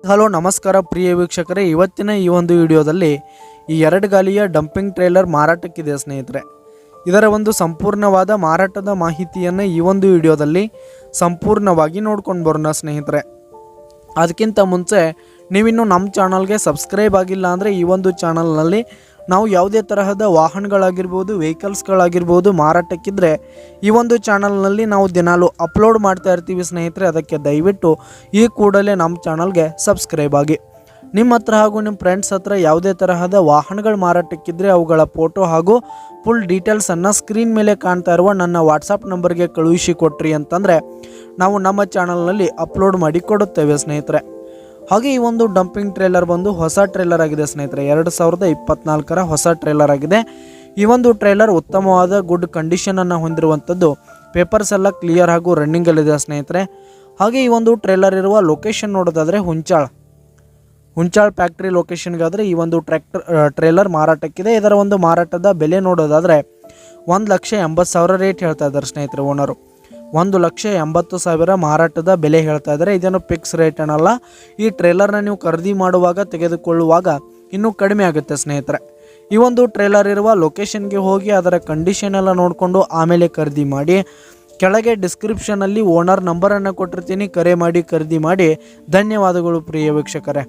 Hello ನಮಸ್ಕಾರ ಪ್ರಿಯ ವೀಕ್ಷಕರೇ, ಇವತ್ತಿನ ಈ ಒಂದು ವಿಡಿಯೋದಲ್ಲಿ ಈ 2 ಗಾಲಿಯ ಡಂಪಿಂಗ್ ಟ್ರೇಲರ್ ಮಾರಾಟಕ್ಕಿದೆ ಸ್ನೇಹಿತರೆ. ಇದರ ಒಂದು ಸಂಪೂರ್ಣವಾದ ಮಾರಾಟದ ಮಾಹಿತಿಯನ್ನು ಈ ಒಂದು ವಿಡಿಯೋದಲ್ಲಿ ಸಂಪೂರ್ಣವಾಗಿ ನೋಡ್ಕೊಂಡು ಬರೋಣ ಸ್ನೇಹಿತರೆ. ಅದಕ್ಕಿಂತ ಮುಂಚೆ ನೀವಿನ್ನೂ ನಮ್ಮ ಚಾನಲ್ಗೆ ಸಬ್ಸ್ಕ್ರೈಬ್ ಆಗಿಲ್ಲ ಅಂದರೆ ಈ ಒಂದು ಚಾನಲ್ನಲ್ಲಿ ನಾವು ಯಾವುದೇ ತರಹದ ವಾಹನಗಳಾಗಿರ್ಬೋದು, ವೆಹಿಕಲ್ಸ್ಗಳಾಗಿರ್ಬೋದು ಮಾರಾಟಕ್ಕಿದ್ರೆ ಈ ಒಂದು ಚಾನಲ್ನಲ್ಲಿ ನಾವು ದಿನಾಲು ಅಪ್ಲೋಡ್ ಮಾಡ್ತಾ ಇರ್ತೀವಿ ಸ್ನೇಹಿತರೆ. ಅದಕ್ಕೆ ದಯವಿಟ್ಟು ಈ ಕೂಡಲೇ ನಮ್ಮ ಚಾನಲ್ಗೆ ಸಬ್ಸ್ಕ್ರೈಬ್ ಆಗಿ. ನಿಮ್ಮ ಹತ್ರ ಹಾಗೂ ನಿಮ್ಮ ಫ್ರೆಂಡ್ಸ್ ಹತ್ರ ಯಾವುದೇ ತರಹದ ವಾಹನಗಳು ಮಾರಾಟಕ್ಕಿದ್ರೆ ಅವುಗಳ ಫೋಟೋ ಹಾಗೂ ಫುಲ್ ಡೀಟೇಲ್ಸನ್ನು ಸ್ಕ್ರೀನ್ ಮೇಲೆ ಕಾಣ್ತಾ ಇರುವ ನನ್ನ ವಾಟ್ಸಪ್ ನಂಬರ್ಗೆ ಕಳುಹಿಸಿ ಕೊಟ್ರಿ ಅಂತಂದರೆ ನಾವು ನಮ್ಮ ಚಾನಲ್ನಲ್ಲಿ ಅಪ್ಲೋಡ್ ಮಾಡಿ ಕೊಡುತ್ತೇವೆ ಸ್ನೇಹಿತರೆ. ಹಾಗೆ ಈ ಒಂದು ಡಂಪಿಂಗ್ ಟ್ರೇಲರ್ ಬಂದು ಹೊಸ ಟ್ರೇಲರ್ ಆಗಿದೆ ಸ್ನೇಹಿತರೆ. 2024ರ ಹೊಸ ಟ್ರೇಲರ್ ಆಗಿದೆ. ಈ ಒಂದು ಟ್ರೇಲರ್ ಉತ್ತಮವಾದ ಗುಡ್ ಕಂಡೀಷನನ್ನು ಹೊಂದಿರುವಂಥದ್ದು. ಪೇಪರ್ಸ್ ಎಲ್ಲ ಕ್ಲಿಯರ್ ಹಾಗೂ ರನ್ನಿಂಗಲ್ಲಿದೆ ಸ್ನೇಹಿತರೆ. ಹಾಗೆ ಈ ಒಂದು ಟ್ರೇಲರ್ ಇರುವ ಲೊಕೇಶನ್ ನೋಡೋದಾದರೆ ಹುಂಚಾಳ್ ಫ್ಯಾಕ್ಟ್ರಿ ಲೊಕೇಶನ್ಗಾದರೆ ಈ ಒಂದು ಟ್ರೇಲರ್ ಮಾರಾಟಕ್ಕಿದೆ. ಇದರ ಒಂದು ಮಾರಾಟದ ಬೆಲೆ ನೋಡೋದಾದರೆ 1,80,000 ರೇಟ್ ಹೇಳ್ತಾ ಇದ್ದಾರೆ ಸ್ನೇಹಿತರೆ ಓನರು. 1,80,000 ಮಾರಾಟದ ಬೆಲೆ ಹೇಳ್ತಾ ಇದ್ದಾರೆ. ಇದೇನು ಫಿಕ್ಸ್ ರೇಟ್ ಏನಲ್ಲ. ಈ ಟ್ರೇಲರ್ನ ನೀವು ಖರೀದಿ ಮಾಡುವಾಗ ತೆಗೆದುಕೊಳ್ಳುವಾಗ ಇನ್ನೂ ಕಡಿಮೆ ಆಗುತ್ತೆ ಸ್ನೇಹಿತರೆ. ಈ ಒಂದು ಟ್ರೇಲರ್ ಇರುವ ಲೊಕೇಶನ್ಗೆ ಹೋಗಿ ಅದರ ಕಂಡೀಷನ್ ಎಲ್ಲ ನೋಡಿಕೊಂಡು ಆಮೇಲೆ ಖರೀದಿ ಮಾಡಿ. ಕೆಳಗೆ ಡಿಸ್ಕ್ರಿಪ್ಷನಲ್ಲಿ ಓನರ್ ನಂಬರನ್ನು ಕೊಟ್ಟಿರ್ತೀನಿ, ಕರೆ ಮಾಡಿ ಖರೀದಿ ಮಾಡಿ. ಧನ್ಯವಾದಗಳು ಪ್ರಿಯ ವೀಕ್ಷಕರೇ.